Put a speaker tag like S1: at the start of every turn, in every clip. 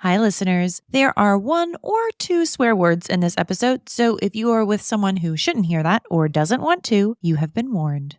S1: Hi, listeners. There are 1 or 2 swear words in this episode, so if you are with someone who shouldn't hear that or doesn't want to, you have been warned.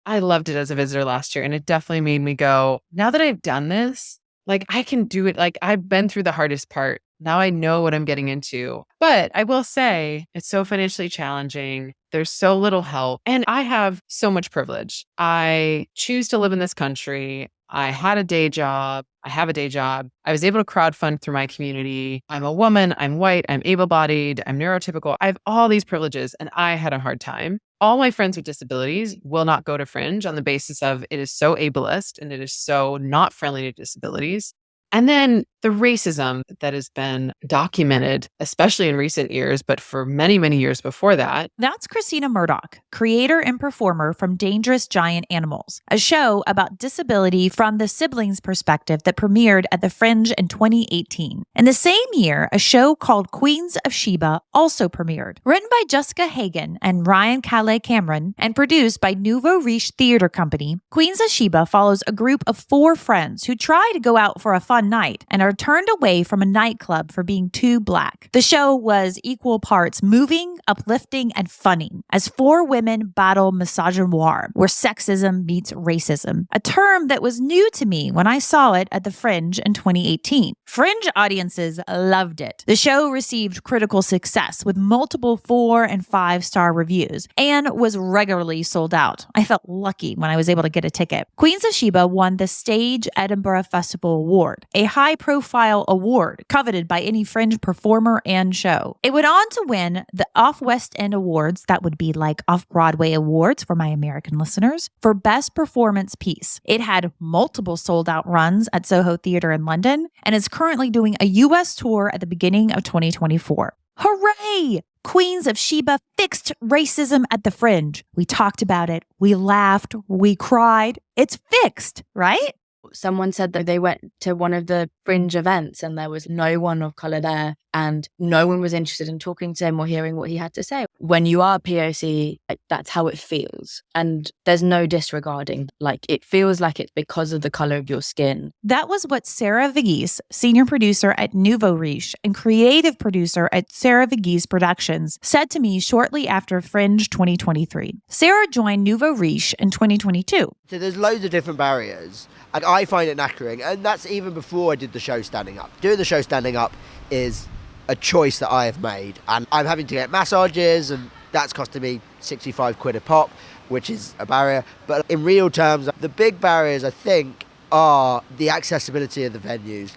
S2: I loved it as a visitor last year, and it definitely made me go, now that I've done this, I can do it. I've been through the hardest part. Now I know what I'm getting into. But I will say it's so financially challenging. There's so little help. And I have so much privilege. I choose to live in this country. I had a day job. I have a day job. I was able to crowdfund through my community. I'm a woman. I'm white. I'm able-bodied. I'm neurotypical. I have all these privileges, and I had a hard time. All my friends with disabilities will not go to Fringe on the basis of it is so ableist and it is so not friendly to disabilities. And then the racism that has been documented, especially in recent years, but for many, many years before that.
S1: That's Christina Murdoch, creator and performer from Dangerous Giant Animals, a show about disability from the siblings' perspective that premiered at the Fringe in 2018. In the same year, a show called Queens of Sheba also premiered, written by Jessica Hagen and Ryan Calais Cameron, and produced by Nouveau Riche Theater Company. Queens of Sheba follows a group of 4 friends who try to go out for a fun night and are turned away from a nightclub for being too black. The show was equal parts moving, uplifting, and funny as 4 women battle misogynoir, where sexism meets racism, a term that was new to me when I saw it at the Fringe in 2018. Fringe audiences loved it. The show received critical success with multiple 4- and 5-star reviews and was regularly sold out. I felt lucky when I was able to get a ticket. Queens of Sheba won the Stage Edinburgh Festival Award, a high-profile award coveted by any Fringe performer and show. It went on to win the Off-West End Awards, that would be like Off-Broadway Awards for my American listeners, for Best Performance Piece. It had multiple sold-out runs at Soho Theatre in London and is currently doing a U.S. tour at the beginning of 2024. Hooray! Queens of Sheba fixed racism at the Fringe. We talked about it. We laughed. We cried. It's fixed, right?
S3: Someone said that they went to one of the Fringe events and there was no one of colour there and no one was interested in talking to him or hearing what he had to say. When you are POC, that's how it feels. And there's no disregarding. It feels like it's because of the colour of your skin.
S1: That was what Sarah Vigis, senior producer at Nouveau Riche and creative producer at Sarah Vigis Productions, said to me shortly after Fringe 2023. Sarah joined Nouveau Riche in 2022.
S4: So there's loads of different barriers. I find it knackering, and that's even before I did the show standing up. Doing the show standing up is a choice that I have made, and I'm having to get massages, and that's costing me 65 quid a pop, which is a barrier. But in real terms, the big barriers, I think, are the accessibility of the venues.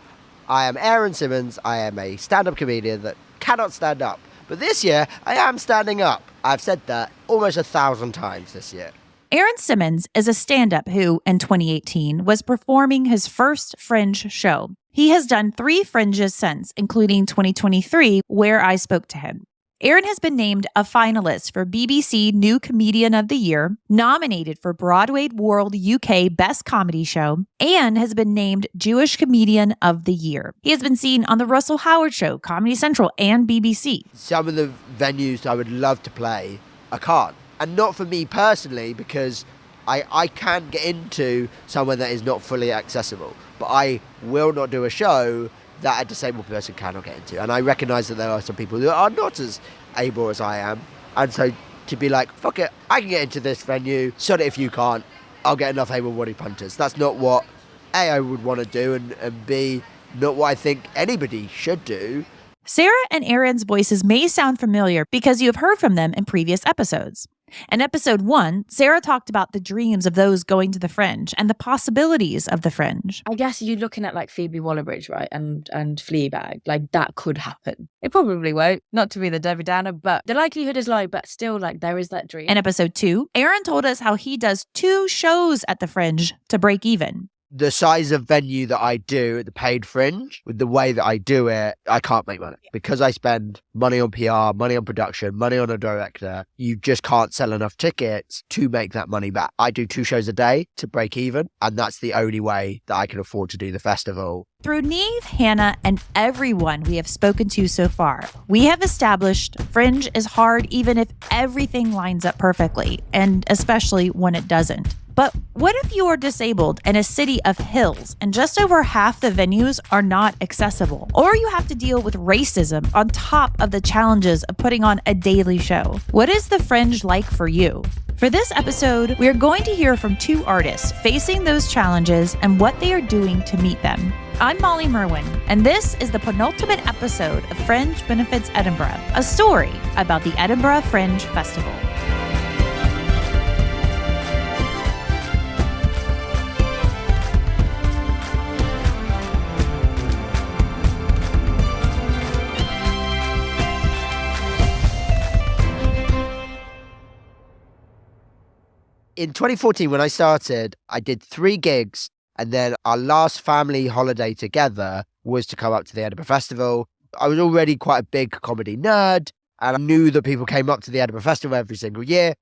S4: I am Aaron Simmons. I am a stand-up comedian that cannot stand up. But this year, I am standing up. I've said that almost 1,000 times this year.
S1: Aaron Simmons is a stand-up who, in 2018, was performing his first Fringe show. He has done 3 Fringes since, including 2023, where I spoke to him. Aaron has been named a finalist for BBC New Comedian of the Year, nominated for Broadway World UK Best Comedy Show, and has been named Jewish Comedian of the Year. He has been seen on The Russell Howard Show, Comedy Central, and BBC.
S4: Some of the venues I would love to play, I can't. And not for me personally, because I can get into somewhere that is not fully accessible. But I will not do a show that a disabled person cannot get into. And I recognise that there are some people who are not as able as I am. And so to be like, fuck it, I can get into this venue, sod it if you can't, I'll get enough able-bodied punters. That's not what, A, I would want to do, and B, not what I think anybody should do.
S1: Sarah and Aaron's voices may sound familiar because you have heard from them in previous episodes. In episode 1, Sarah talked about the dreams of those going to the Fringe and the possibilities of the Fringe.
S3: I guess you're looking at Phoebe Waller-Bridge, right? And Fleabag. That could happen. It probably won't. Not to be the Debbie Downer, but the likelihood is low, but still there is that dream.
S1: In episode 2, Aaron told us how he does 2 shows at the Fringe to break even.
S4: The size of venue that I do at the paid Fringe, with the way that I do it, I can't make money. Because I spend money on PR, money on production, money on a director, you just can't sell enough tickets to make that money back. I do 2 shows a day to break even, and that's the only way that I can afford to do the festival.
S1: Through Niamh, Hannah, and everyone we have spoken to so far, we have established Fringe is hard even if everything lines up perfectly, and especially when it doesn't. But what if you are disabled in a city of hills and just over half the venues are not accessible? Or you have to deal with racism on top of the challenges of putting on a daily show? What is the Fringe like for you? For this episode, we are going to hear from two artists facing those challenges and what they are doing to meet them. I'm Molly Merwin, and this is the penultimate episode of Fringe Benefits Edinburgh, a story about the Edinburgh Fringe Festival.
S4: In 2014, when I started, I did 3 gigs, and then our last family holiday together was to come up to the Edinburgh Festival. I was already quite a big comedy nerd, and I knew that people came up to the Edinburgh Festival every single year.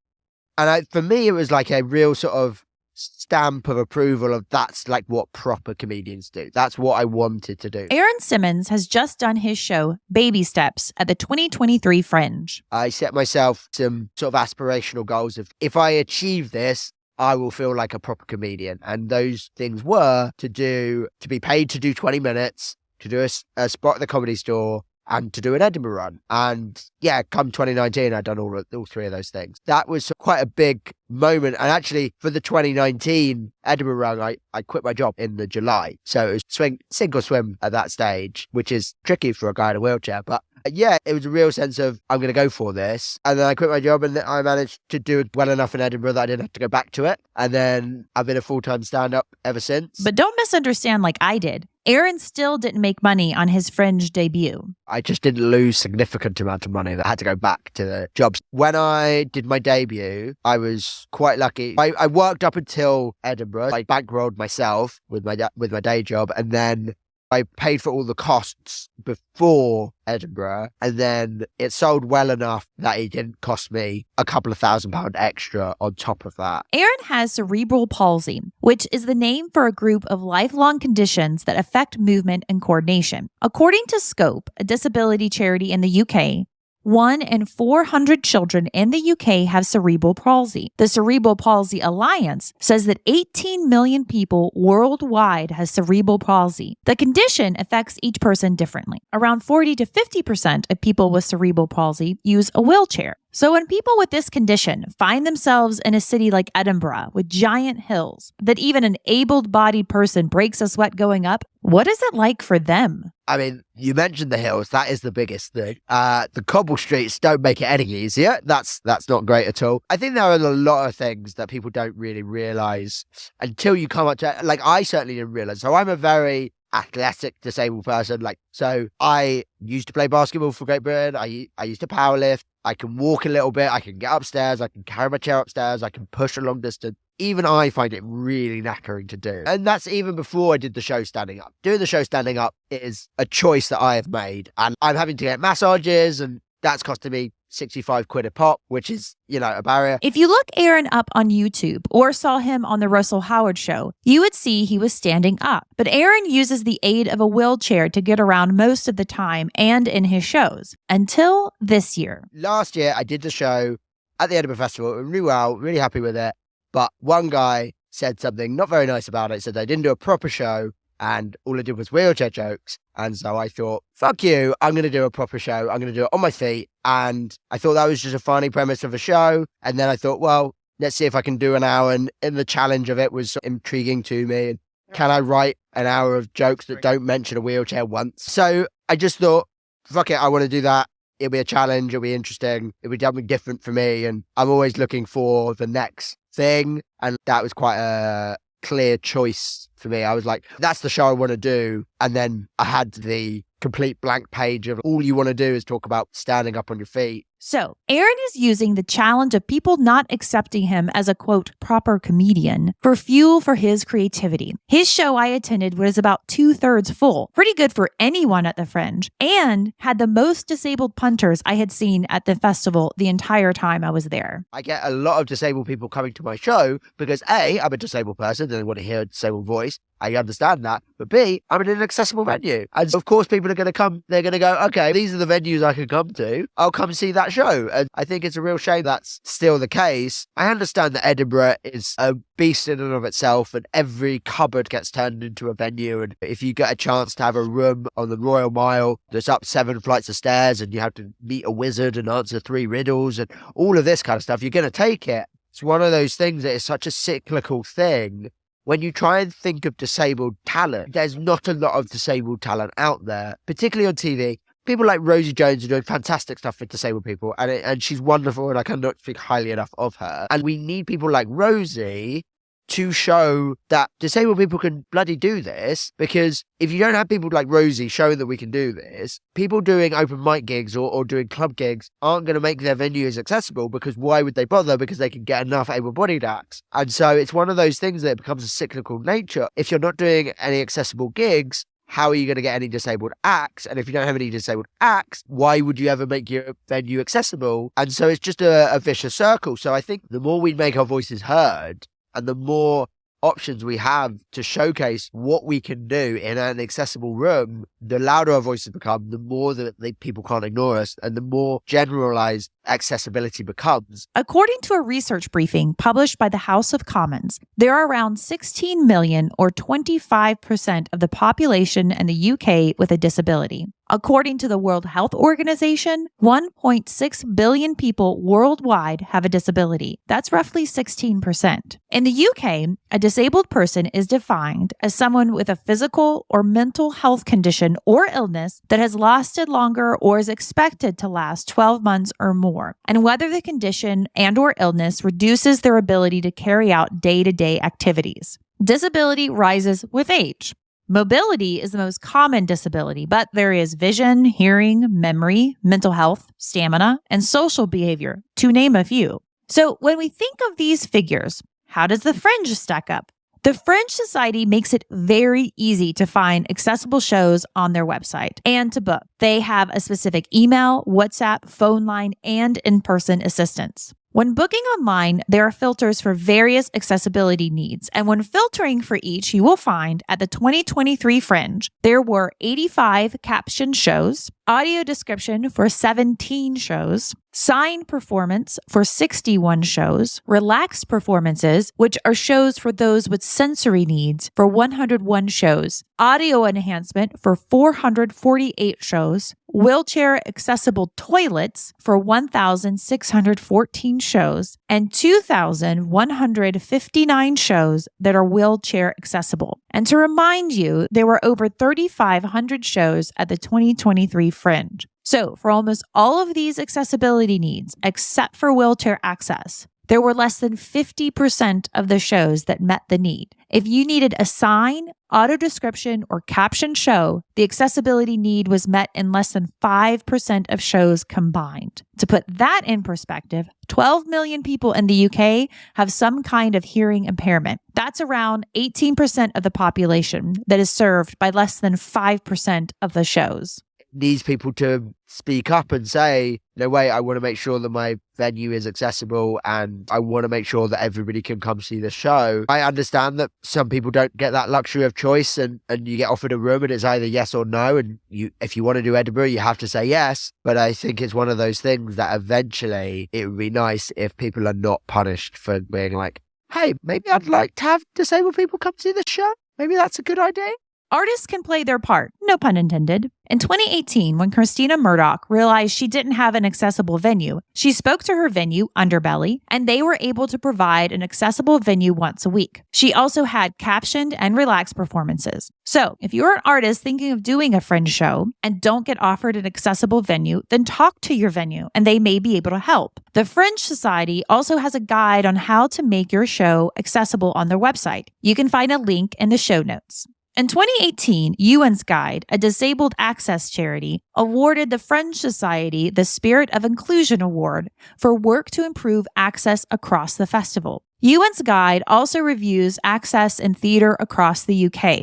S4: And for me, it was like a real sort of stamp of approval of that's like what proper comedians do. That's what I wanted to do.
S1: Aaron Simmons has just done his show, Baby Steps, at the 2023 Fringe.
S4: I set myself some sort of aspirational goals of if I achieve this, I will feel like a proper comedian. And those things were to be paid to do 20 minutes, to do a spot at the Comedy Store, and to do an Edinburgh run. And yeah, come 2019, I'd done all 3 of those things. That was quite a big moment. And actually, for the 2019 Edinburgh run, I quit my job in the July. So it was sink or swim at that stage, which is tricky for a guy in a wheelchair. But yeah, it was a real sense of, I'm going to go for this. And then I quit my job and I managed to do it well enough in Edinburgh that I didn't have to go back to it. And then I've been a full-time stand-up ever since.
S1: But don't misunderstand like I did. Aaron still didn't make money on his Fringe debut.
S4: I just didn't lose significant amount of money that I had to go back to the jobs. When I did my debut, I was quite lucky. I worked up until Edinburgh. I bankrolled myself with my day job, and then I paid for all the costs before Edinburgh, and then it sold well enough that it didn't cost me a couple of £1,000 extra on top of that.
S1: Aaron has cerebral palsy, which is the name for a group of lifelong conditions that affect movement and coordination. According to Scope, a disability charity in the UK, 1 in 400 children in the UK have cerebral palsy. The Cerebral Palsy Alliance says that 18 million people worldwide has cerebral palsy. The condition affects each person differently. Around 40 to 50% of people with cerebral palsy use a wheelchair. So when people with this condition find themselves in a city like Edinburgh with giant hills that even an able-bodied person breaks a sweat going up, what is it like for them?
S4: I mean, you mentioned the hills. That is the biggest thing. The cobble streets don't make it any easier. That's not great at all. I think there are a lot of things that people don't really realise until you come up to, like, I certainly didn't realise. So I'm a very athletic disabled person. So I used to play basketball for Great Britain. I used to powerlift. I can walk a little bit. I can get upstairs. I can carry my chair upstairs. I can push a long distance. Even I find it really knackering to do. And that's even before I did the show standing up. Doing the show standing up is a choice that I have made. And I'm having to get massages, and that's costing me 65 quid a pop, which is, a barrier.
S1: If you look Aaron up on YouTube or saw him on the Russell Howard show, you would see he was standing up. But Aaron uses the aid of a wheelchair to get around most of the time and in his shows, until this year.
S4: Last year, I did the show at the Edinburgh Festival. Really well, really happy with it. But one guy said something not very nice about it. Said they didn't do a proper show and all I did was wheelchair jokes. And so I thought, fuck you, I'm going to do a proper show. I'm going to do it on my feet. And I thought that was just a funny premise of a show. And then I thought, well, let's see if I can do an hour. And the challenge of it was intriguing to me. And can I write an hour of jokes that don't mention a wheelchair once? So I just thought, fuck it, I want to do that. It'll be a challenge. It'll be interesting. It'll be something different for me. And I'm always looking for the next thing. And that was quite a clear choice for me. I was like, that's the show I want to do. And then I had the complete blank page of all you want to do is talk about standing up on your feet.
S1: So Aaron is using the challenge of people not accepting him as a, quote, proper comedian for fuel for his creativity. His show I attended was about 2/3 full, pretty good for anyone at the Fringe, and had the most disabled punters I had seen at the festival the entire time I was there.
S4: I get a lot of disabled people coming to my show because A, I'm a disabled person and they want to hear a disabled voice. I understand that. But B, I'm in an accessible venue. And of course, people are going to come, they're going to go, okay, these are the venues I can come to. I'll come see that show. And I think it's a real shame that's still the case. I understand that Edinburgh is a beast in and of itself, and every cupboard gets turned into a venue. And if you get a chance to have a room on the Royal Mile that's up 7 flights of stairs and you have to meet a wizard and answer 3 riddles and all of this kind of stuff, you're going to take it. It's one of those things that is such a cyclical thing. When you try and think of disabled talent, there's not a lot of disabled talent out there, particularly on TV. People like Rosie Jones are doing fantastic stuff for disabled people, and she's wonderful, and I cannot speak highly enough of her. And we need people like Rosie to show that disabled people can bloody do this, because if you don't have people like Rosie showing that we can do this, people doing open mic gigs or doing club gigs aren't going to make their venues accessible, because why would they bother? Because they can get enough able-bodied acts. And so it's one of those things that it becomes a cyclical nature. If you're not doing any accessible gigs, how are you going to get any disabled acts? And if you don't have any disabled acts, why would you ever make your venue accessible? And so it's just a vicious circle. So I think the more we make our voices heard, and the more options we have to showcase what we can do in an accessible room, the louder our voices become, the more that people can't ignore us, and the more generalized accessibility becomes.
S1: According to a research briefing published by the House of Commons, there are around 16 million, or 25% of the population in the UK with a disability. According to the World Health Organization, 1.6 billion people worldwide have a disability. That's roughly 16%. In the UK, a disabled person is defined as someone with a physical or mental health condition or illness that has lasted longer or is expected to last 12 months or more, and whether the condition and or illness reduces their ability to carry out day-to-day activities. Disability rises with age. Mobility is the most common disability, but there is vision, hearing, memory, mental health, stamina, and social behavior, to name a few. So when we think of these figures, how does the Fringe stack up? The Fringe Society makes it very easy to find accessible shows on their website and to book. They have a specific email, WhatsApp, phone line, and in-person assistance. When booking online, there are filters for various accessibility needs, and when filtering for each, you will find at the 2023 Fringe, there were 85 captioned shows, audio description for 17 shows, sign performance for 61 shows, relaxed performances, which are shows for those with sensory needs, for 101 shows, audio enhancement for 448 shows, wheelchair accessible toilets for 1,614 shows, and 2,159 shows that are wheelchair accessible. And to remind you, there were over 3,500 shows at the 2023 Fringe. So for almost all of these accessibility needs, except for wheelchair access, there were less than 50% of the shows that met the need. If you needed a sign, auto description, or caption show, the accessibility need was met in less than 5% of shows combined. To put that in perspective, 12 million people in the UK have some kind of hearing impairment. That's around 18% of the population that is served by less than 5% of the shows.
S4: Needs people to speak up and say, no way, I want to make sure that my venue is accessible and I want to make sure that everybody can come see the show. I understand that some people don't get that luxury of choice, and you get offered a room and it's either yes or no, and if you want to do Edinburgh, you have to say yes. But I think it's one of those things that eventually it would be nice if people are not punished for being like, hey, maybe I'd like to have disabled people come see the show. Maybe that's a good idea.
S1: Artists can play their part, no pun intended. In 2018, when Christina Murdoch realized she didn't have an accessible venue, she spoke to her venue, Underbelly, and they were able to provide an accessible venue once a week. She also had captioned and relaxed performances. So if you're an artist thinking of doing a Fringe show and don't get offered an accessible venue, then talk to your venue and they may be able to help. The Fringe Society also has a guide on how to make your show accessible on their website. You can find a link in the show notes. In 2018, Euan's Guide, a disabled access charity, awarded the Fringe Society the Spirit of Inclusion Award for work to improve access across the festival. Euan's Guide also reviews access in theatre across the UK.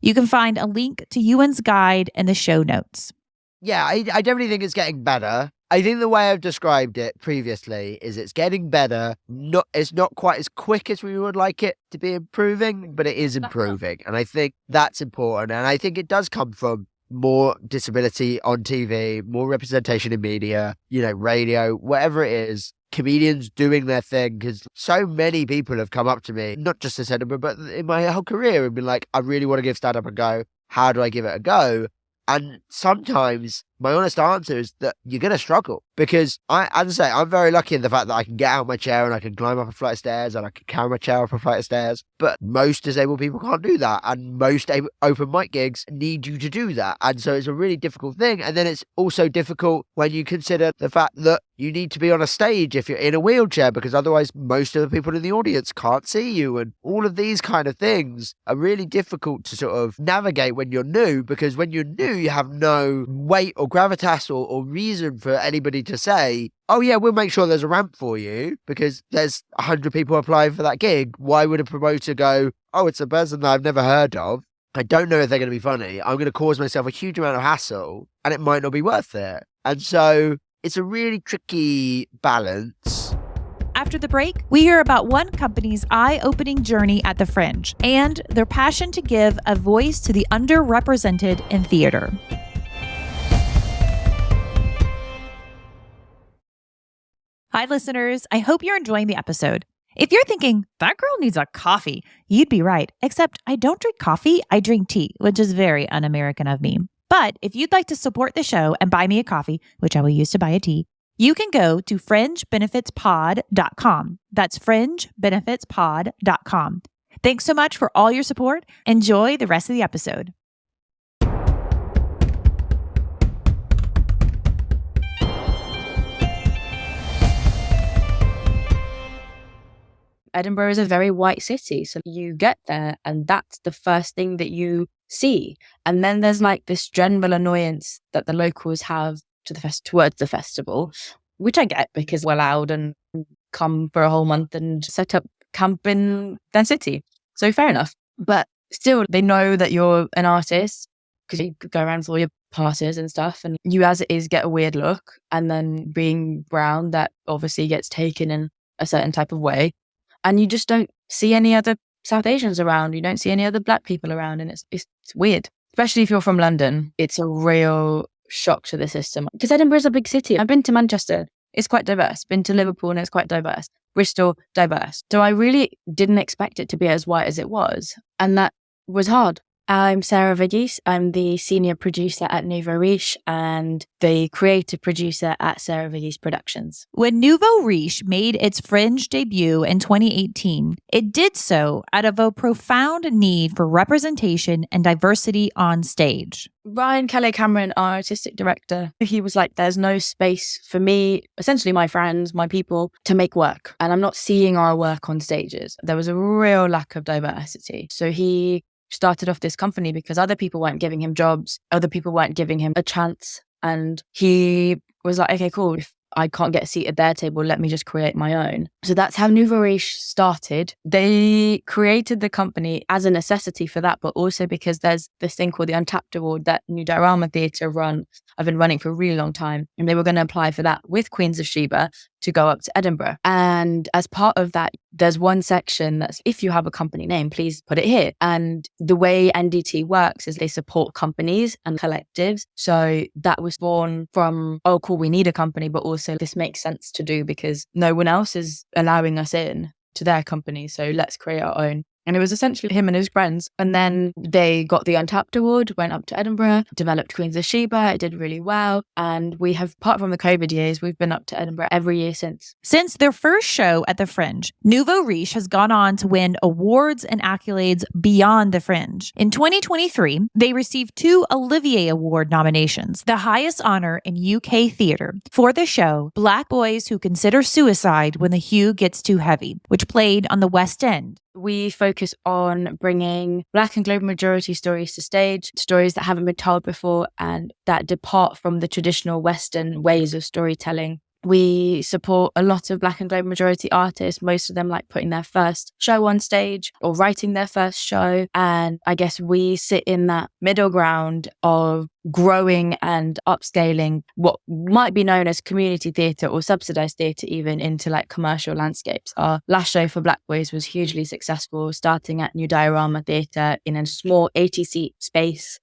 S1: You can find a link to Euan's Guide in the show notes.
S4: Yeah, I definitely think it's getting better. I think the way I've described it previously is it's getting better. It's not quite as quick as we would like it to be improving, but it is improving. And I think that's important. And I think it does come from more disability on TV, more representation in media, radio, whatever it is. Comedians doing their thing, because so many people have come up to me, not just this Edinburgh, but in my whole career, and been like, I really want to give stand-up a go. How do I give it a go? And sometimes my honest answer is that you're going to struggle, because as I say, I'm very lucky in the fact that I can get out of my chair and I can climb up a flight of stairs and I can carry my chair up a flight of stairs. But most disabled people can't do that. And most open mic gigs need you to do that. And so it's a really difficult thing. And then it's also difficult when you consider the fact that you need to be on a stage if you're in a wheelchair, because otherwise most of the people in the audience can't see you. And all of these kind of things are really difficult to sort of navigate when you're new, because when you're new, you have no weight or gravitas or reason for anybody to say, oh yeah, we'll make sure there's a ramp for you because there's 100 people applying for that gig. Why would a promoter go, oh, it's a person that I've never heard of. I don't know if they're going to be funny. I'm going to cause myself a huge amount of hassle and it might not be worth it. And so it's a really tricky balance.
S1: After the break, we hear about one company's eye-opening journey at the Fringe and their passion to give a voice to the underrepresented in theater. Hi, listeners. I hope you're enjoying the episode. If you're thinking, that girl needs a coffee, you'd be right. Except I don't drink coffee, I drink tea, which is very un-American of me. But if you'd like to support the show and buy me a coffee, which I will use to buy a tea, you can go to fringebenefitspod.com. That's fringebenefitspod.com. Thanks so much for all your support. Enjoy the rest of the episode.
S3: Edinburgh is a very white city. So you get there and that's the first thing that you see. And then there's like this general annoyance that the locals have towards the festival, which I get because we're loud and come for a whole month and set up camp in their city. So fair enough. But still, they know that you're an artist because you go around for all your passes and stuff. And you, as it is, get a weird look. And then being brown, that obviously gets taken in a certain type of way. And you just don't see any other South Asians around. You don't see any other Black people around. And it's weird, especially if you're from London. It's a real shock to the system. Because Edinburgh is a big city. I've been to Manchester. It's quite diverse. Been to Liverpool and it's quite diverse. Bristol, diverse. So I really didn't expect it to be as white as it was. And that was hard. I'm Sarah Vigis. I'm the senior producer at Nouveau Riche and the creative producer at Sarah Vigis Productions.
S1: When Nouveau Riche made its Fringe debut in 2018, it did so out of a profound need for representation and diversity on stage.
S3: Ryan Kelly-Cameron, our artistic director, he was like, there's no space for me, essentially my friends, my people, to make work. And I'm not seeing our work on stages. There was a real lack of diversity. So he started off this company because other people weren't giving him jobs. Other people weren't giving him a chance. And he was like, okay, cool. If I can't get a seat at their table, let me just create my own. So that's how Nouveau Riche started. They created the company as a necessity for that, but also because there's this thing called the Untapped Award that New Diorama Theatre run. I've been running for a really long time. And they were going to apply for that with Queens of Sheba to go up to Edinburgh. And as part of that, there's one section that's, if you have a company name, please put it here. And the way NDT works is they support companies and collectives. So that was born from, oh, cool, we need a company, but also this makes sense to do because no one else is allowing us in to their company. So let's create our own. And it was essentially him and his friends. And then they got the Untapped Award, went up to Edinburgh, developed Queens of Sheba. It did really well. And we have, apart from the COVID years, we've been up to Edinburgh every year since.
S1: Since their first show at the Fringe, Nouveau Riche has gone on to win awards and accolades beyond the Fringe. In 2023, they received 2 Olivier Award nominations, the highest honor in UK theatre, for the show Black Boys Who Consider Suicide When the Hue Gets Too Heavy, which played on the West End.
S3: We focus on bringing Black and global majority stories to stage, stories that haven't been told before and that depart from the traditional Western ways of storytelling. We support a lot of Black and global majority artists, most of them like putting their first show on stage or writing their first show. And I guess we sit in that middle ground of growing and upscaling what might be known as community theatre or subsidised theatre even into like commercial landscapes. Our last show for Black Boys was hugely successful, starting at New Diorama Theatre in a small 80-seat space,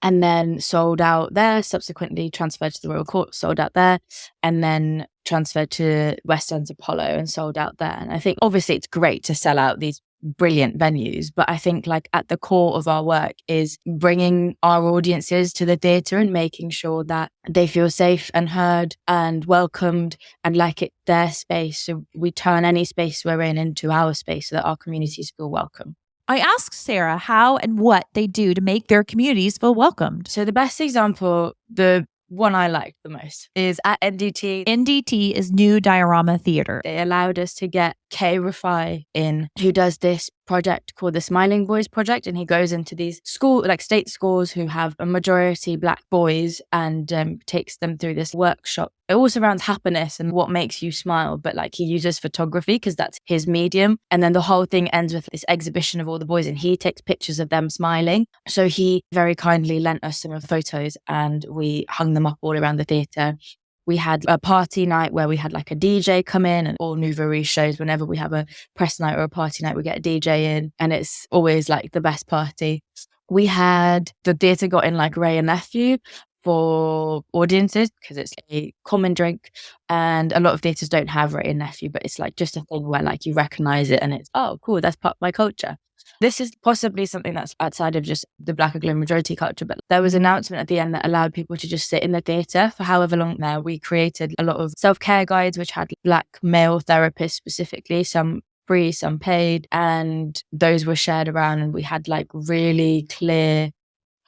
S3: and then sold out there, subsequently transferred to the Royal Court, sold out there, and then transferred to West End's Apollo and sold out there. And I think obviously it's great to sell out these brilliant venues, but I think like at the core of our work is bringing our audiences to the theatre and making sure that they feel safe and heard and welcomed and like it's their space. So we turn any space we're in into our space so that our communities feel welcome.
S1: I asked Sarah how and what they do to make their communities feel welcomed.
S3: So the best example, the one I liked the most, is at NDT.
S1: NDT is New Diorama Theatre.
S3: They allowed us to get Kay Rafai in, who does this project called the Smiling Boys Project, and he goes into these state schools who have a majority Black boys and takes them through this workshop. It all surrounds happiness and what makes you smile, but like he uses photography because that's his medium, and then the whole thing ends with this exhibition of all the boys and he takes pictures of them smiling. So he very kindly lent us some of the photos and we hung them up all around the theatre. We had a party night where we had like a DJ come in, and all Nouveau Riche shows, whenever we have a press night or a party night, we get a DJ in, and it's always like the best party. We had the theatre got in like Ray and Nephew for audiences because it's a common drink, and a lot of theatres don't have Ray and Nephew, but it's like just a thing where like you recognise it and it's, oh cool, that's part of my culture. This is possibly something that's outside of just the Black Anglo majority culture, but there was an announcement at the end that allowed people to just sit in the theatre for however long there. We created a lot of self-care guides, which had Black male therapists specifically, some free, some paid, and those were shared around, and we had like really clear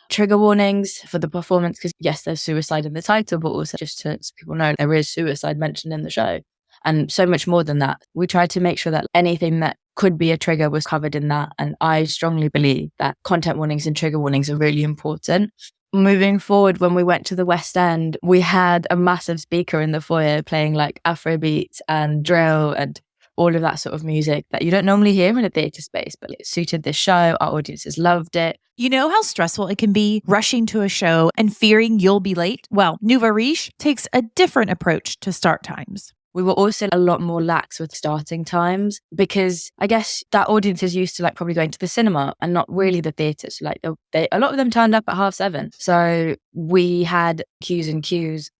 S3: trigger warnings for the performance because yes, there's suicide in the title, but also just so people know there is suicide mentioned in the show. And so much more than that. We tried to make sure that anything that could be a trigger was covered in that. And I strongly believe that content warnings and trigger warnings are really important. Moving forward, when we went to the West End, we had a massive speaker in the foyer playing like Afrobeat and drill and all of that sort of music that you don't normally hear in a theatre space, but it suited this show. Our audiences loved it.
S1: You know how stressful it can be rushing to a show and fearing you'll be late? Well, Nouveau Riche takes a different approach to start times.
S3: We were also a lot more lax with starting times because I guess that audience is used to like probably going to the cinema and not really the theatres. Like a lot of them turned up at 7:30. So we had queues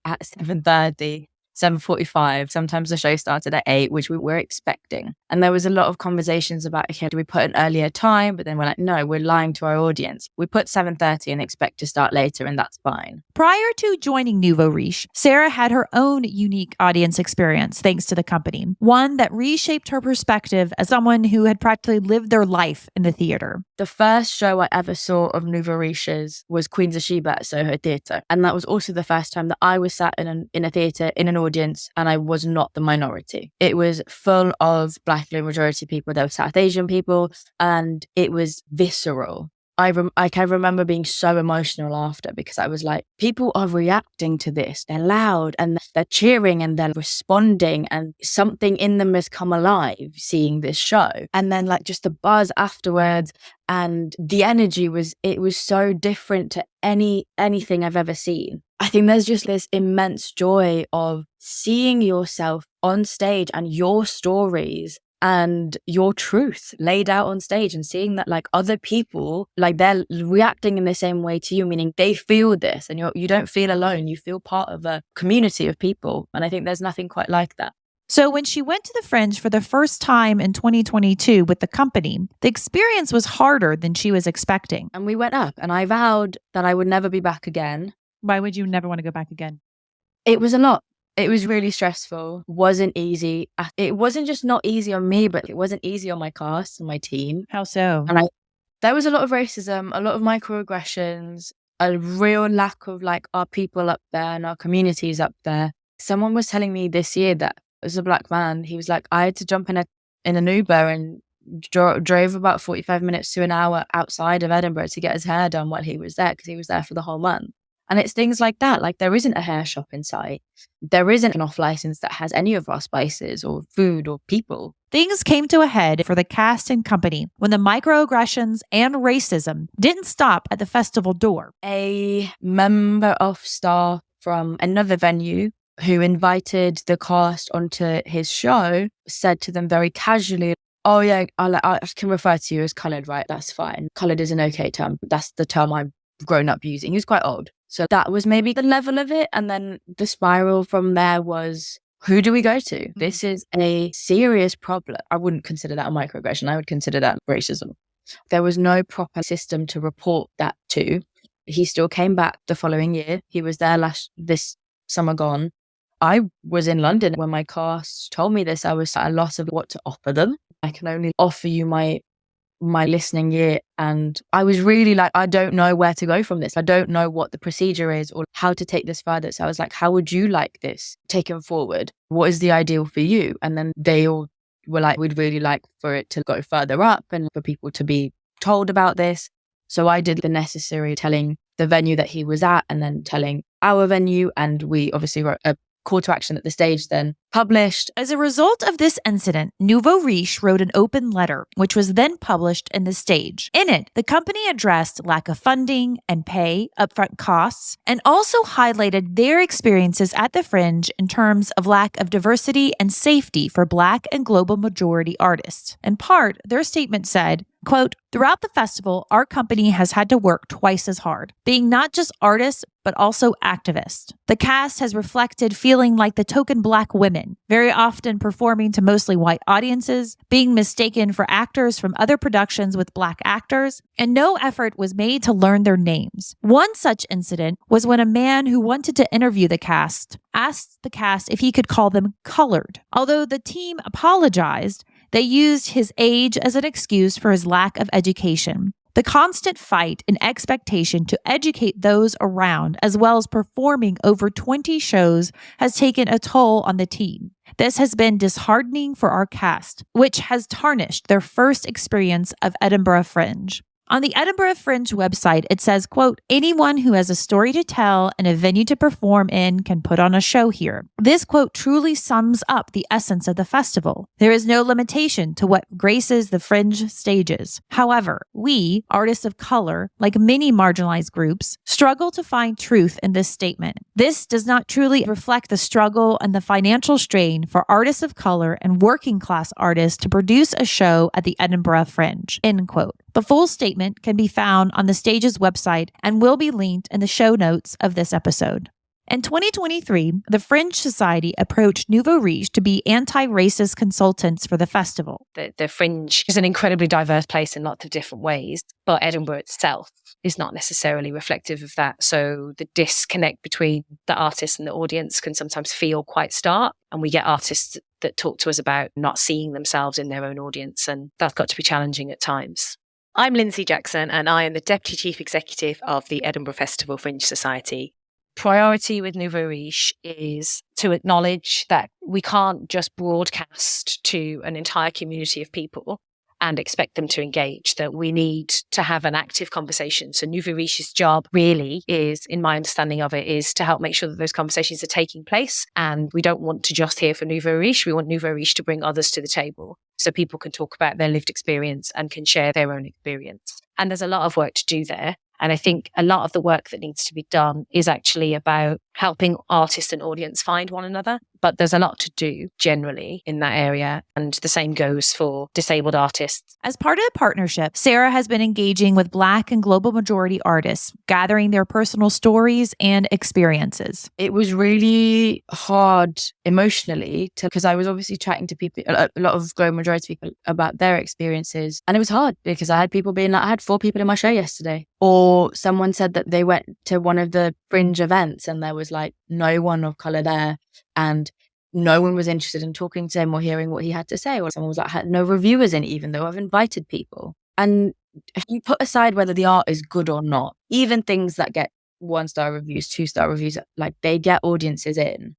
S3: at 7:30. 7:45. Sometimes the show started at 8, which we were expecting. And there was a lot of conversations about, okay, do we put an earlier time? But then we're like, no, we're lying to our audience. We put 7:30 and expect to start later, and that's fine.
S1: Prior to joining Nouveau Riche, Sarah had her own unique audience experience thanks to the company, one that reshaped her perspective as someone who had practically lived their life in the theatre.
S3: The first show I ever saw of Nouveau Riche's was Queens of Sheba at Soho Theatre. And that was also the first time that I was sat in a theatre, in an audience, and I was not the minority. It was full of Black majority people, there were South Asian people, and it was visceral. I can remember being so emotional after because I was like, people are reacting to this. They're loud and they're cheering and they're responding, and something in them has come alive seeing this show. And then like just the buzz afterwards and the energy was so different to anything I've ever seen. I think there's just this immense joy of seeing yourself on stage and your stories and your truth laid out on stage, and seeing that like other people, like they're reacting in the same way to you, meaning they feel this and you don't feel alone. You feel part of a community of people. And I think there's nothing quite like that.
S1: So when she went to the Fringe for the first time in 2022 with the company, the experience was harder than she was expecting.
S3: And we went up and I vowed that I would never be back again.
S1: Why would you never want to go back again?
S3: It was a lot. It was really stressful. Wasn't easy. It wasn't just not easy on me, but it wasn't easy on my cast and my team.
S1: How so?
S3: And there was a lot of racism, a lot of microaggressions, a real lack of like our people up there and our communities up there. Someone was telling me this year that as a Black man, he was like, I had to jump in an Uber and drove about 45 minutes to an hour outside of Edinburgh to get his hair done while he was there because he was there for the whole month. And it's things like that. Like there isn't a hair shop in sight. There isn't an off license that has any of our spices or food or people.
S1: Things came to a head for the cast and company when the microaggressions and racism didn't stop at the festival door.
S3: A member of staff from another venue who invited the cast onto his show said to them very casually, "Oh yeah, I can refer to you as coloured, right? That's fine. Coloured is an okay term. That's the term I've grown up using." He was quite old. So that was maybe the level of it. And then the spiral from there was, who do we go to? This is a serious problem. I wouldn't consider that a microaggression. I would consider that racism. There was no proper system to report that to. He still came back the following year. He was there this summer gone. I was in London when my cast told me this. I was at a loss of what to offer them. I can only offer you my listening year. And I was really like, I don't know where to go from this. I don't know what the procedure is or how to take this further. So I was like, how would you like this taken forward? What is the ideal for you? And then they all were like, we'd really like for it to go further up and for people to be told about this. So I did the necessary telling the venue that he was at and then telling our venue. And we obviously wrote a call to action at the stage then published.
S1: As a result of this incident, Nouveau Riche wrote an open letter, which was then published in The Stage. In it, the company addressed lack of funding and pay, upfront costs, and also highlighted their experiences at the Fringe in terms of lack of diversity and safety for Black and global majority artists. In part, their statement said, quote, "Throughout the festival, our company has had to work twice as hard, being not just artists, but also activists. The cast has reflected feeling like the token Black women, very often performing to mostly white audiences, being mistaken for actors from other productions with Black actors, and no effort was made to learn their names. One such incident was when a man who wanted to interview the cast asked the cast if he could call them colored. Although the team apologized, they used his age as an excuse for his lack of education. The constant fight and expectation to educate those around, as well as performing over 20 shows, has taken a toll on the team. This has been disheartening for our cast, which has tarnished their first experience of Edinburgh Fringe." On the Edinburgh Fringe website, it says, quote, "Anyone who has a story to tell and a venue to perform in can put on a show here." This quote truly sums up the essence of the festival. There is no limitation to what graces the Fringe stages. However, we, artists of color, like many marginalized groups, struggle to find truth in this statement. This does not truly reflect the struggle and the financial strain for artists of color and working class artists to produce a show at the Edinburgh Fringe, end quote. The full statement can be found on the stage's website and will be linked in the show notes of this episode. In 2023, the Fringe Society approached Nouveau Riche to be anti-racist consultants for the festival.
S5: The Fringe is an incredibly diverse place in lots of different ways, but Edinburgh itself is not necessarily reflective of that. So the disconnect between the artist and the audience can sometimes feel quite stark. And we get artists that talk to us about not seeing themselves in their own audience. And that's got to be challenging at times. I'm Lindsay Jackson, and I am the Deputy Chief Executive of the Edinburgh Festival Fringe Society. Priority with Nouveau Riche is to acknowledge that we can't just broadcast to an entire community of people and expect them to engage, that we need to have an active conversation. So Nouveau Riche's job really is, in my understanding of it, is to help make sure that those conversations are taking place. And we don't want to just hear from Nouveau Riche. We want Nouveau Riche to bring others to the table so people can talk about their lived experience and can share their own experience. And there's a lot of work to do there. And I think a lot of the work that needs to be done is actually about helping artists and audience find one another. But there's a lot to do generally in that area. And the same goes for disabled artists.
S1: As part of the partnership, Sarah has been engaging with Black and global majority artists, gathering their personal stories and experiences.
S3: It was really hard emotionally because I was obviously chatting to people, a lot of global majority people about their experiences. And it was hard because I had people being like, I had 4 people in my show yesterday. Or someone said that they went to one of the Fringe events and there was like no one of colour there and no one was interested in talking to him or hearing what he had to say. Or someone was like, had no reviewers in it, even though I've invited people. And you put aside whether the art is good or not, even things that get 1-star reviews, 2-star reviews, like they get audiences in.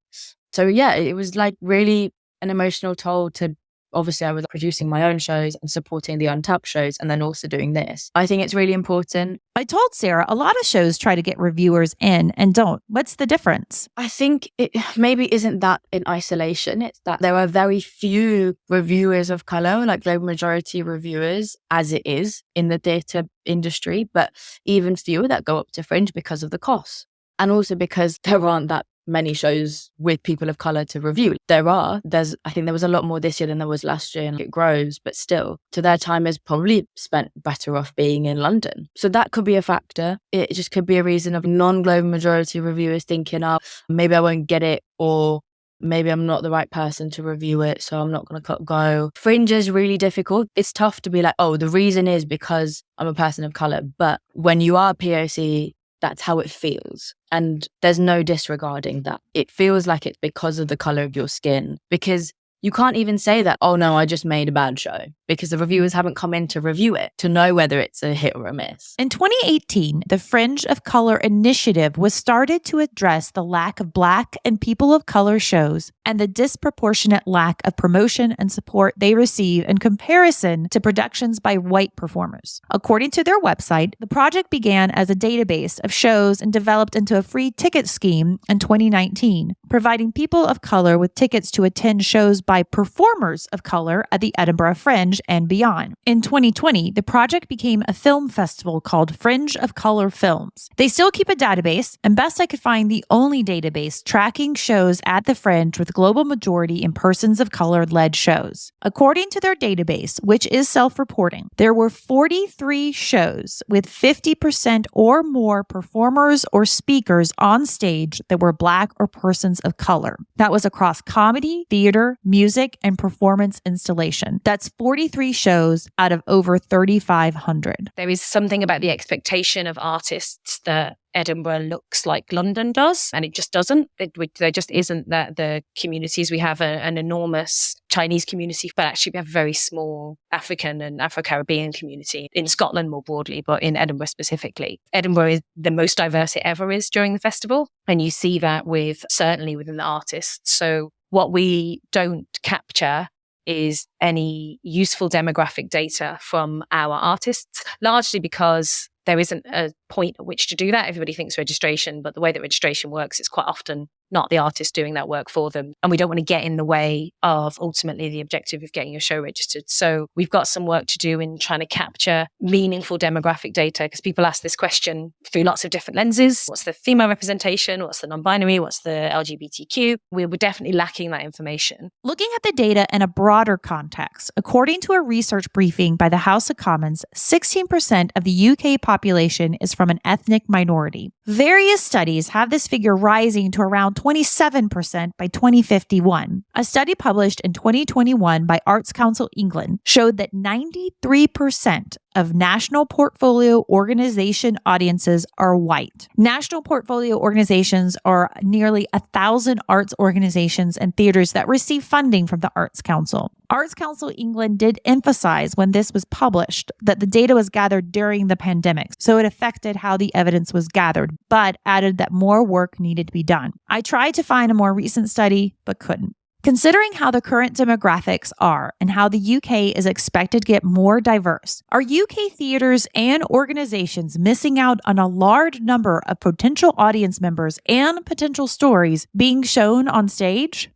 S3: So yeah, it was like really an emotional toll to Obviously, I was producing my own shows and supporting the Untapped shows and then also doing this. I think it's really important.
S1: I told Sarah a lot of shows try to get reviewers in and don't. What's the difference?
S3: I think it maybe isn't that in isolation. It's that there are very few reviewers of colour, like global majority reviewers, as it is in the theatre industry, but even fewer that go up to Fringe because of the cost. And also because there aren't that many shows with people of colour to review. I think there was a lot more this year than there was last year, and it grows, but still, to their time is probably spent better off being in London. So that could be a factor. It just could be a reason of non-global majority reviewers thinking, oh, maybe I won't get it, or maybe I'm not the right person to review it, so I'm not going to go. Fringe is really difficult. It's tough to be like, oh, the reason is because I'm a person of colour. But when you are POC, that's how it feels. And there's no disregarding that. It feels like it's because of the colour of your skin, because you can't even say that, oh no, I just made a bad show, because the reviewers haven't come in to review it to know whether it's a hit or a miss.
S1: In 2018, the Fringe of Color initiative was started to address the lack of Black and people of color shows and the disproportionate lack of promotion and support they receive in comparison to productions by white performers. According to their website, the project began as a database of shows and developed into a free ticket scheme in 2019, providing people of color with tickets to attend shows by performers of color at the Edinburgh Fringe and beyond. In 2020, the project became a film festival called Fringe of Color Films. They still keep a database, and best I could find, the only database tracking shows at the Fringe with global majority and persons of color led shows. According to their database, which is self-reporting, there were 43 shows with 50% or more performers or speakers on stage that were Black or persons of color. That was across comedy, theater, music, and performance installation. That's 43 shows out of over 3,500.
S5: There is something about the expectation of artists that Edinburgh looks like London does, and it just doesn't. There just isn't that. The communities, we have an enormous Chinese community, but actually we have a very small African and Afro-Caribbean community in Scotland more broadly, but in Edinburgh specifically. Edinburgh is the most diverse it ever is during the festival, and you see that certainly within the artists. So what we don't capture is any useful demographic data from our artists, largely because there isn't a point at which to do that. Everybody thinks registration, but the way that registration works, it's quite often not the artist doing that work for them. And we don't want to get in the way of ultimately the objective of getting your show registered. So we've got some work to do in trying to capture meaningful demographic data, because people ask this question through lots of different lenses. What's the female representation? What's the non-binary? What's the LGBTQ? We're definitely lacking that information.
S1: Looking at the data in a broader context, according to a research briefing by the House of Commons, 16% of the UK population is from an ethnic minority. Various studies have this figure rising to around 27% by 2051. A study published in 2021 by Arts Council England showed that 93% of National Portfolio Organization audiences are white. National Portfolio Organizations are nearly 1,000 arts organizations and theaters that receive funding from the Arts Council. Arts Council England did emphasize when this was published that the data was gathered during the pandemic, so it affected how the evidence was gathered, but added that more work needed to be done. I tried to find a more recent study, but couldn't. Considering how the current demographics are and how the UK is expected to get more diverse, are UK theaters and organizations missing out on a large number of potential audience members and potential stories being shown on stage?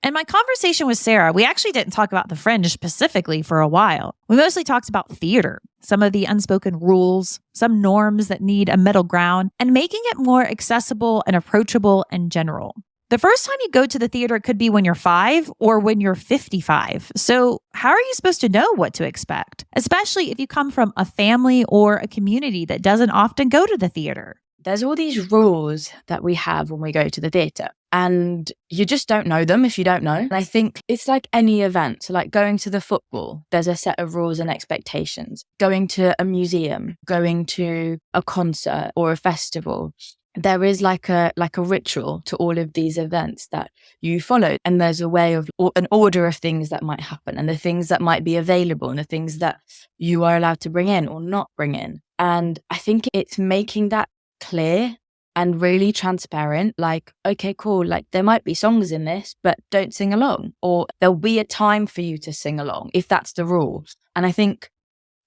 S1: In my conversation with Sarah, we actually didn't talk about the Fringe specifically for a while. We mostly talked about theater, some of the unspoken rules, some norms that need a middle ground, and making it more accessible and approachable in general. The first time you go to the theater could be when you're 5 or when you're 55. So how are you supposed to know what to expect, especially if you come from a family or a community that doesn't often go to the theater?
S3: There's all these rules that we have when we go to the theatre, and you just don't know them if you don't know. And I think it's like any event. So like going to the football, there's a set of rules and expectations. Going to a museum, going to a concert or a festival, there is like a ritual to all of these events that you follow. And there's a way of an order of things that might happen, and the things that might be available, and the things that you are allowed to bring in or not bring in. And I think it's making that clear and really transparent. Like, okay, cool. Like there might be songs in this, but don't sing along. Or there'll be a time for you to sing along if that's the rule. And I think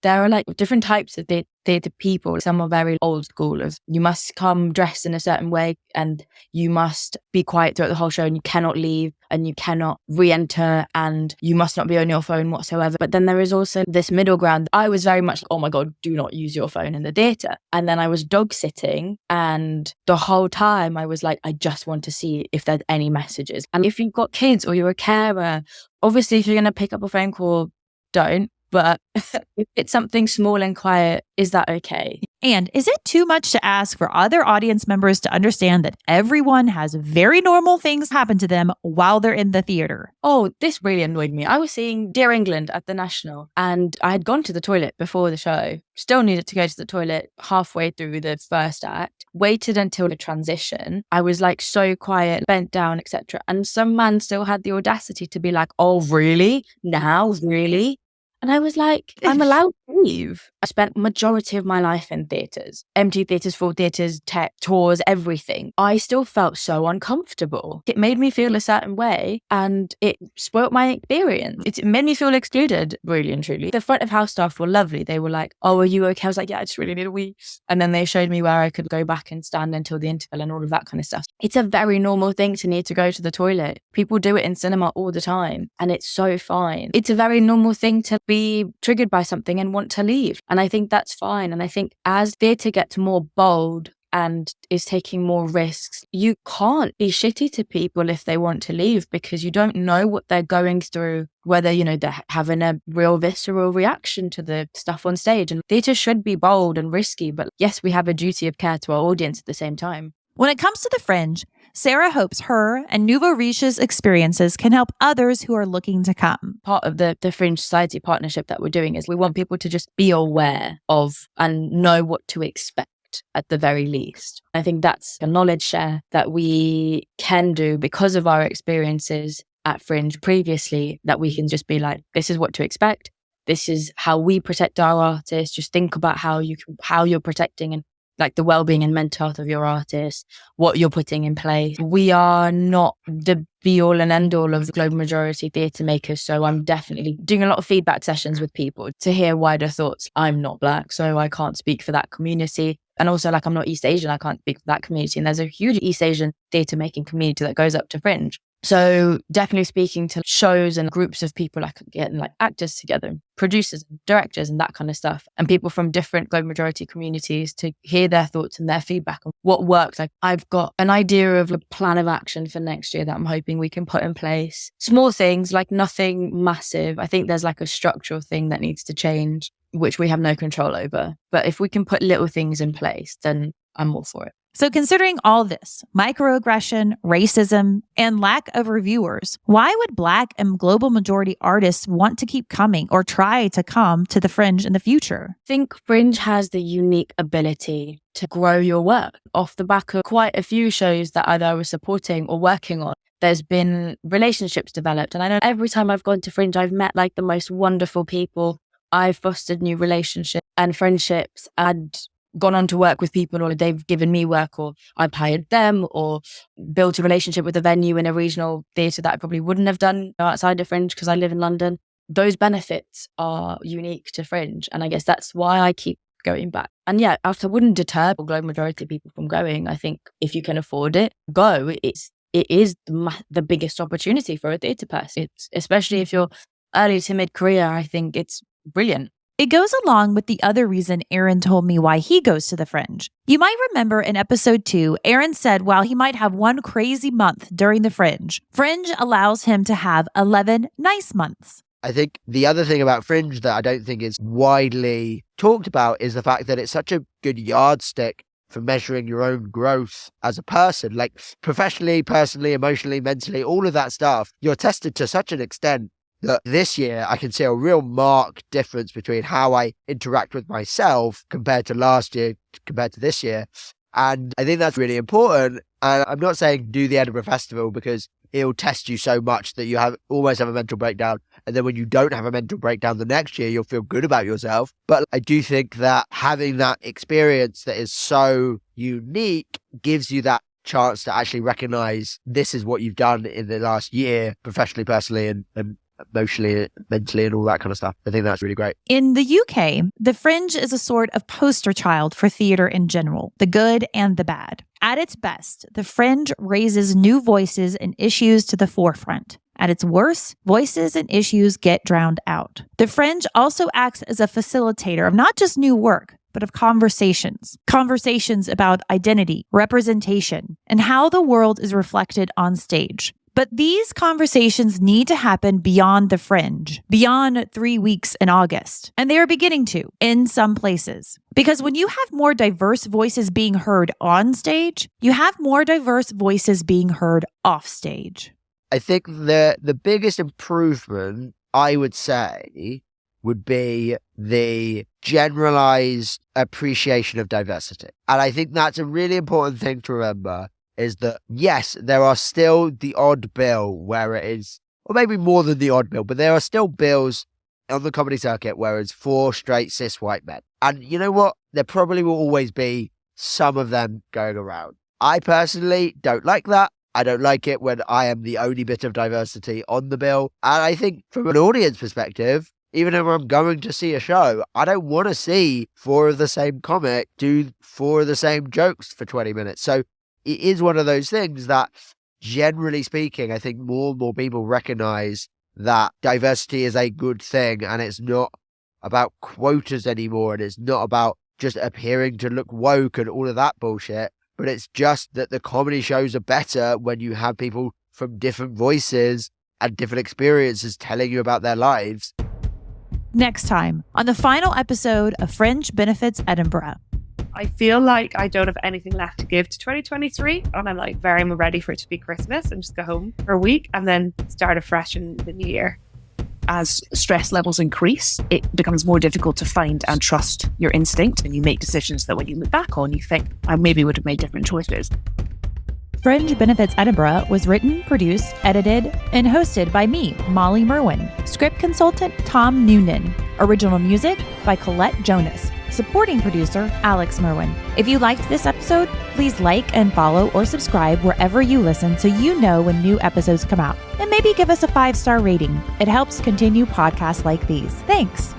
S3: there are like different types of theatre people. Some are very old school of you must come dressed in a certain way and you must be quiet throughout the whole show and you cannot leave and you cannot re-enter and you must not be on your phone whatsoever. But then there is also this middle ground. I was very much, oh my God, do not use your phone in the theatre. And then I was dog sitting and the whole time I was like, I just want to see if there's any messages. And if you've got kids or you're a carer, obviously if you're going to pick up a phone call, don't. But if it's something small and quiet, is that okay?
S1: And is it too much to ask for other audience members to understand that everyone has very normal things happen to them while they're in the theater?
S3: Oh, this really annoyed me. I was seeing Dear England at the National and I had gone to the toilet before the show, still needed to go to the toilet halfway through the first act, waited until the transition. I was like so quiet, bent down, etc. And some man still had the audacity to be like, oh, really? Now? Really? And I was like, I'm allowed to leave. I spent majority of my life in theatres, empty theatres, full theatres, tech, tours, everything. I still felt so uncomfortable. It made me feel a certain way and it spoilt my experience. It made me feel excluded, really and truly. The front of house staff were lovely. They were like, oh, are you okay? I was like, yeah, I just really need a wee. And then they showed me where I could go back and stand until the interval and all of that kind of stuff. It's a very normal thing to need to go to the toilet. People do it in cinema all the time and it's so fine. It's a very normal thing to be triggered by something and want to leave. And I think that's fine. And I think as theatre gets more bold and is taking more risks, you can't be shitty to people if they want to leave because you don't know what they're going through, whether, you know, they're having a real visceral reaction to the stuff on stage. And theatre should be bold and risky, but yes, we have a duty of care to our audience at the same time.
S1: When it comes to the Fringe, Sarah hopes her and Nouveau Riche's experiences can help others who are looking to come.
S3: Part of the Fringe Society partnership that we're doing is we want people to just be aware of and know what to expect at the very least. I think that's a knowledge share that we can do because of our experiences at Fringe previously, that we can just be like, this is what to expect. This is how we protect our artists. Just think about how you're protecting and like the well-being and mental health of your artists, what you're putting in place. We are not the be-all and end-all of the global majority theatre makers, so I'm definitely doing a lot of feedback sessions with people to hear wider thoughts. I'm not Black, so I can't speak for that community. And also, like, I'm not East Asian, I can't speak for that community. And there's a huge East Asian theatre-making community that goes up to Fringe. So definitely speaking to shows and groups of people, like getting like actors together, producers, and directors and that kind of stuff, and people from different global majority communities to hear their thoughts and their feedback on what works. Like I've got an idea of a plan of action for next year that I'm hoping we can put in place. Small things, like nothing massive. I think there's like a structural thing that needs to change, which we have no control over. But if we can put little things in place, then I'm all for it.
S1: So considering all this, microaggression, racism, and lack of reviewers, why would Black and global majority artists want to keep coming or try to come to the Fringe in the future?
S3: I think Fringe has the unique ability to grow your work off the back of quite a few shows that either I was supporting or working on. There's been relationships developed. And I know every time I've gone to Fringe, I've met like the most wonderful people. I've fostered new relationships and friendships and gone on to work with people, or they've given me work, or I've hired them, or built a relationship with a venue in a regional theatre that I probably wouldn't have done outside of Fringe because I live in London. Those benefits are unique to Fringe. And I guess that's why I keep going back. And yeah, I wouldn't deter the global majority of people from going. I think if you can afford it, go. It is the biggest opportunity for a theatre person. It's, especially if you're early to mid-career, I think it's brilliant.
S1: It goes along with the other reason Aaron told me why he goes to the Fringe. You might remember in episode 2, Aaron said while he might have one crazy month during the Fringe, Fringe allows him to have 11 nice months.
S4: I think the other thing about Fringe that I don't think is widely talked about is the fact that it's such a good yardstick for measuring your own growth as a person, like professionally, personally, emotionally, mentally, all of that stuff. You're tested to such an extent that this year I can see a real marked difference between how I interact with myself compared to last year, compared to this year. And I think that's really important. And I'm not saying do the Edinburgh Festival because it'll test you so much that you almost have a mental breakdown. And then when you don't have a mental breakdown the next year, you'll feel good about yourself. But I do think that having that experience that is so unique gives you that chance to actually recognize this is what you've done in the last year, professionally, personally, and emotionally, mentally, and all that kind of stuff. I think that's really great.
S1: In the UK, The Fringe is a sort of poster child for theater in general, the good and the bad. At its best, The Fringe raises new voices and issues to the forefront. At its worst, voices and issues get drowned out. The Fringe also acts as a facilitator of not just new work, but of conversations. Conversations about identity, representation, and how the world is reflected on stage. But these conversations need to happen beyond the Fringe, beyond 3 weeks in August. And they are beginning to, in some places. Because when you have more diverse voices being heard on stage, you have more diverse voices being heard off stage.
S4: I think the biggest improvement, I would say, would be the generalized appreciation of diversity. And I think that's a really important thing to remember, is that, yes, there are still the odd bill where it is, or maybe more than the odd bill, but there are still bills on the comedy circuit where it's 4 straight cis white men. And you know what? There probably will always be some of them going around. I personally don't like that. I don't like it when I am the only bit of diversity on the bill. And I think from an audience perspective, even if I'm going to see a show, I don't want to see 4 of the same comic do 4 of the same jokes for 20 minutes. So it is one of those things that, generally speaking, I think more and more people recognize that diversity is a good thing, and it's not about quotas anymore, and it's not about just appearing to look woke and all of that bullshit, but it's just that the comedy shows are better when you have people from different voices and different experiences telling you about their lives.
S1: Next time on the final episode of Fringe Benefits Edinburgh.
S6: I feel like I don't have anything left to give to 2023, and I'm like very ready for it to be Christmas and just go home for a week and then start afresh in the new year.
S7: As stress levels increase, it becomes more difficult to find and trust your instinct, and you make decisions that when you look back on, you think, I maybe would have made different choices.
S1: Fringe Benefits Edinburgh was written, produced, edited, and hosted by me, Molly Merwin. Script consultant, Tom Noonan. Original music by Colette Jonas. Supporting producer, Alex Merwin. If you liked this episode, please like and follow or subscribe wherever you listen so you know when new episodes come out. And maybe give us a 5-star rating. It helps continue podcasts like these. Thanks.